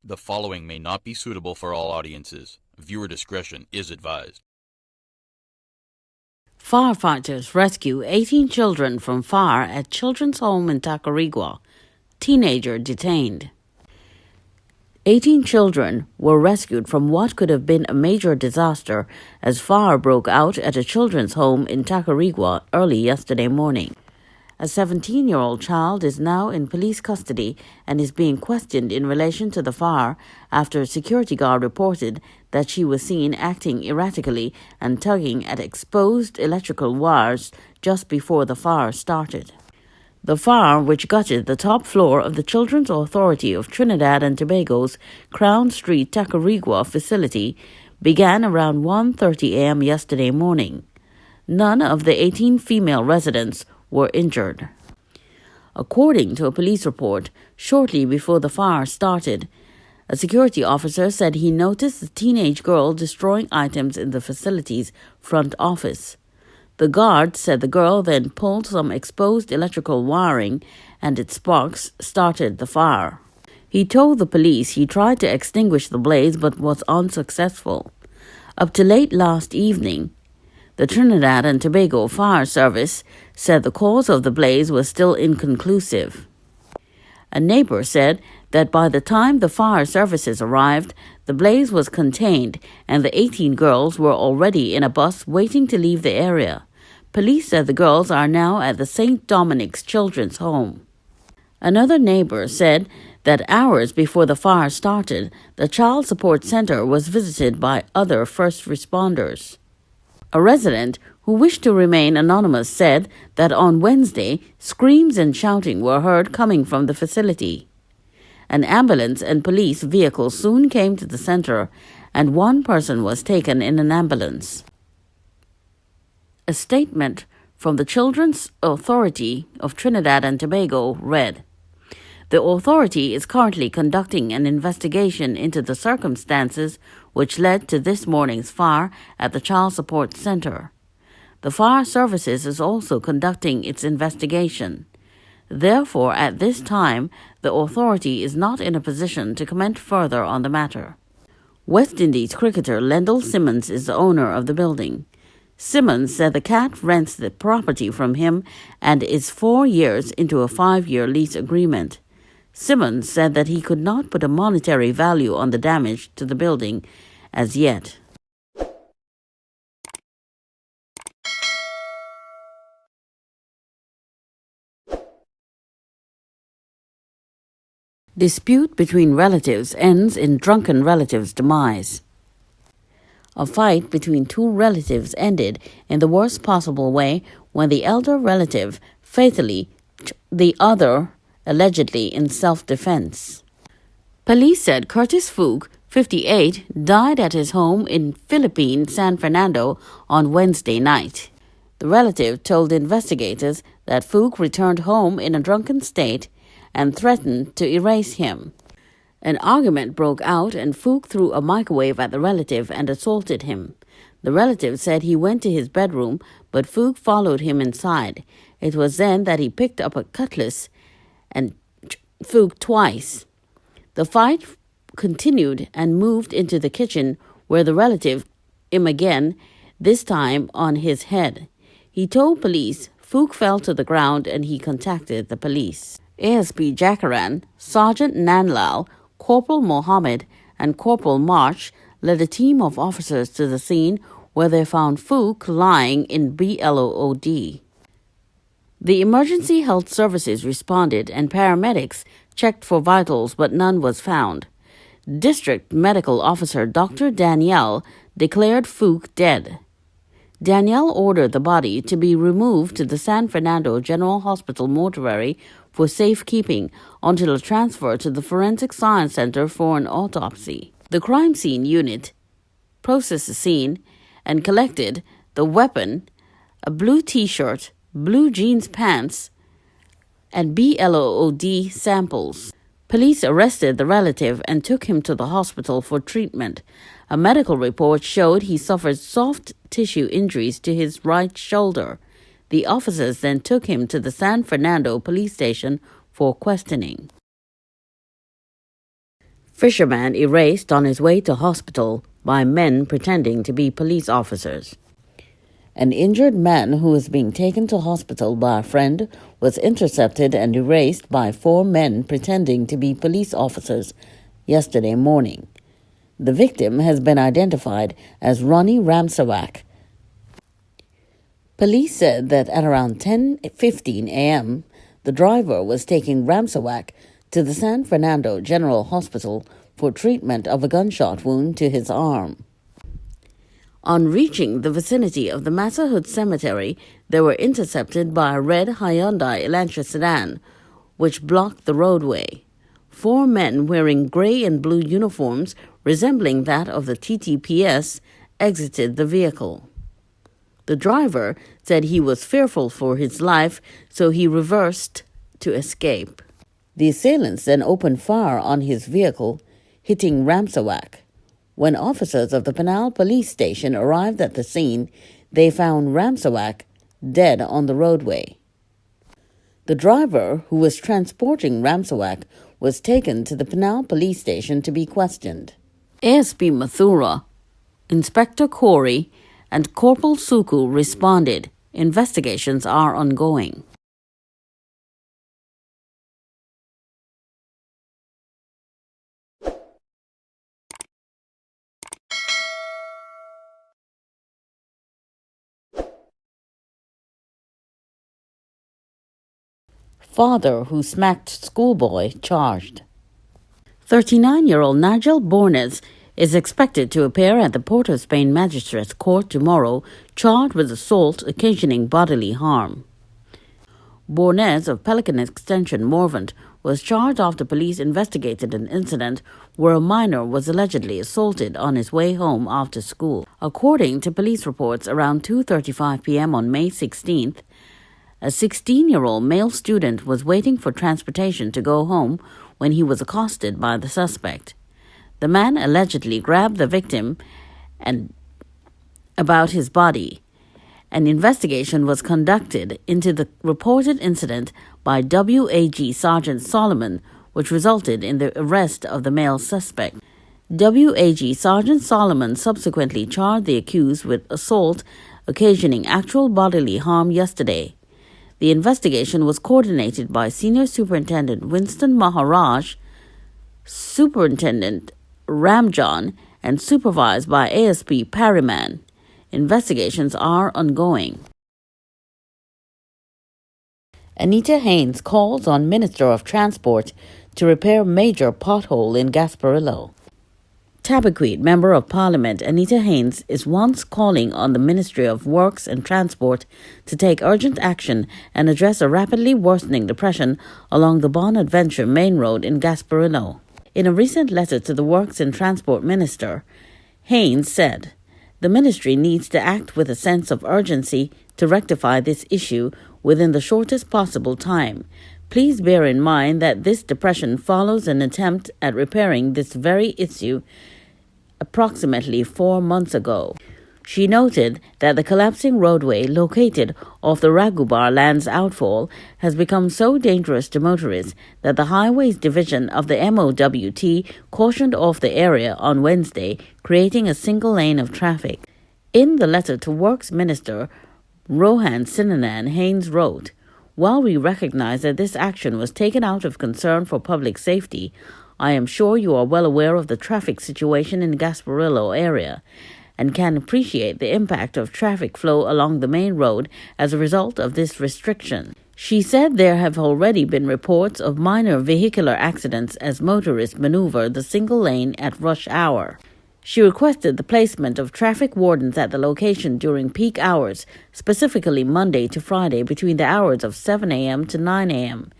The following may not be suitable for all audiences. Viewer discretion is advised. Firefighters rescue 18 children from fire at children's home in Tacarigua. Teenager detained. 18 children were rescued from what could have been a major disaster as fire broke out at a children's home in Tacarigua early yesterday morning. A 17-year-old child is now in police custody and is being questioned in relation to the fire after a security guard reported that she was seen acting erratically and tugging at exposed electrical wires just before the fire started. The fire, which gutted the top floor of the Children's Authority of Trinidad and Tobago's Crown Street Tacarigua facility, began around 1:30 a.m. yesterday morning. None of the 18 female residents were injured. According to a police report, shortly before the fire started, a security officer said he noticed a teenage girl destroying items in the facility's front office. The guard said the girl then pulled some exposed electrical wiring and its sparks started the fire. He told the police he tried to extinguish the blaze but was unsuccessful. Up to late last evening, the Trinidad and Tobago Fire Service said the cause of the blaze was still inconclusive. A neighbor said that by the time the fire services arrived, the blaze was contained and the 18 girls were already in a bus waiting to leave the area. Police said the girls are now at the St. Dominic's Children's Home. Another neighbor said that hours before the fire started, the Child Support Center was visited by other first responders. A resident who wished to remain anonymous said that on Wednesday, screams and shouting were heard coming from the facility. An ambulance and police vehicle soon came to the center, and one person was taken in an ambulance. A statement from the Children's Authority of Trinidad and Tobago read, "The authority is currently conducting an investigation into the circumstances which led to this morning's fire at the Child Support Center. The Fire Services is also conducting its investigation. Therefore, at this time, the authority is not in a position to comment further on the matter." West Indies cricketer Lendl Simmons is the owner of the building. Simmons said the cat rents the property from him and is 4 years into a 5-year lease agreement. Simmons said that he could not put a monetary value on the damage to the building as yet. Dispute between relatives ends in drunken relative's demise. A fight between two relatives ended in the worst possible way when the elder relative fatally the other, allegedly in self-defense. Police said Curtis Fook, 58, died at his home in Philippine San Fernando on Wednesday night. The relative told investigators that Fook returned home in a drunken state and threatened to erase him. An argument broke out and Fook threw a microwave at the relative and assaulted him. The relative said he went to his bedroom, but Fook followed him inside. It was then that he picked up a cutlass and Fook twice. The fight continued and moved into the kitchen where the relative him again, this time on his head. He told police Fook fell to the ground and he contacted the police. ASP Jackaran, Sergeant Nanlal, Corporal Mohammed and Corporal March led a team of officers to the scene where they found Fook lying in BLOOD. The emergency health services responded and paramedics checked for vitals but none was found. District Medical Officer Dr. Danielle declared Fook dead. Danielle ordered the body to be removed to the San Fernando General Hospital mortuary for safekeeping until a transfer to the Forensic Science Center for an autopsy. The crime scene unit processed the scene and collected the weapon, a blue t-shirt, blue jeans pants, and BLOOD samples. Police arrested the relative and took him to the hospital for treatment. A medical report showed he suffered soft tissue injuries to his right shoulder. The officers then took him to the San Fernando police station for questioning. Fisherman erased on his way to hospital by men pretending to be police officers. An injured man who was being taken to hospital by a friend was intercepted and erased by 4 men pretending to be police officers yesterday morning. The victim has been identified as Ronnie Ramsawak. Police said that at around 10:15 a.m., the driver was taking Ramsawak to the San Fernando General Hospital for treatment of a gunshot wound to his arm. On reaching the vicinity of the Massa Hood Cemetery, they were intercepted by a red Hyundai Elantra sedan, which blocked the roadway. 4 men wearing gray and blue uniforms resembling that of the TTPS exited the vehicle. The driver said he was fearful for his life, so he reversed to escape. The assailants then opened fire on his vehicle, hitting Ramsawak. When officers of the Pinal police station arrived at the scene, they found Ramsawak dead on the roadway. The driver, who was transporting Ramsawak, was taken to the Pinal police station to be questioned. ASP Mathura, Inspector Corey, and Corporal Suku responded. Investigations are ongoing. Father who smacked schoolboy charged. 39-year-old Nigel Bornes is expected to appear at the Port of Spain Magistrates Court tomorrow, charged with assault occasioning bodily harm. Bornes of Pelican Extension, Morvant, was charged after police investigated an incident where a minor was allegedly assaulted on his way home after school. According to police reports, around 2:35 p.m. on May 16th, a 16-year-old male student was waiting for transportation to go home when he was accosted by the suspect. The man allegedly grabbed the victim and about his body. An investigation was conducted into the reported incident by WAG Sergeant Solomon, which resulted in the arrest of the male suspect. WAG Sergeant Solomon subsequently charged the accused with assault occasioning actual bodily harm yesterday. The investigation was coordinated by Senior Superintendent Winston Maharaj, Superintendent Ramjan, and supervised by ASP Parryman. Investigations are ongoing. Anita Haynes calls on Minister of Transport to repair major pothole in Gasparillo. Tabaquite Member of Parliament Anita Haynes is once calling on the Ministry of Works and Transport to take urgent action and address a rapidly worsening depression along the Bonadventure Main Road in Gasparillo. In a recent letter to the Works and Transport Minister, Haynes said, "The ministry needs to act with a sense of urgency to rectify this issue within the shortest possible time. Please bear in mind that this depression follows an attempt at repairing this very issue approximately 4 months ago." She noted that the collapsing roadway located off the Ragubar Lands outfall has become so dangerous to motorists that the Highways Division of the MOWT cautioned off the area on Wednesday, creating a single lane of traffic. In the letter to Works Minister Rohan Sinanan, Haynes wrote, "While we recognize that this action was taken out of concern for public safety, I am sure you are well aware of the traffic situation in Gasparillo area and can appreciate the impact of traffic flow along the main road as a result of this restriction." She said there have already been reports of minor vehicular accidents as motorists maneuver the single lane at rush hour. She requested the placement of traffic wardens at the location during peak hours, specifically Monday to Friday between the hours of 7 a.m. to 9 a.m.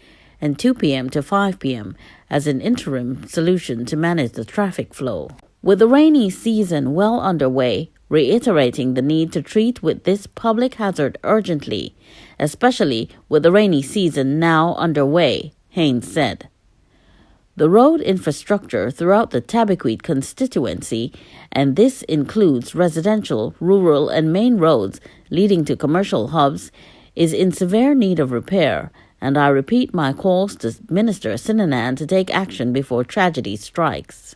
and 2 p.m. to 5 p.m. as an interim solution to manage the traffic flow. With the rainy season well underway, reiterating the need to treat with this public hazard urgently, especially with the rainy season now underway, Haynes said. The road infrastructure throughout the Tabaquite constituency, and this includes residential, rural, and main roads leading to commercial hubs, is in severe need of repair, and I repeat my calls to Minister Sinanan to take action before tragedy strikes.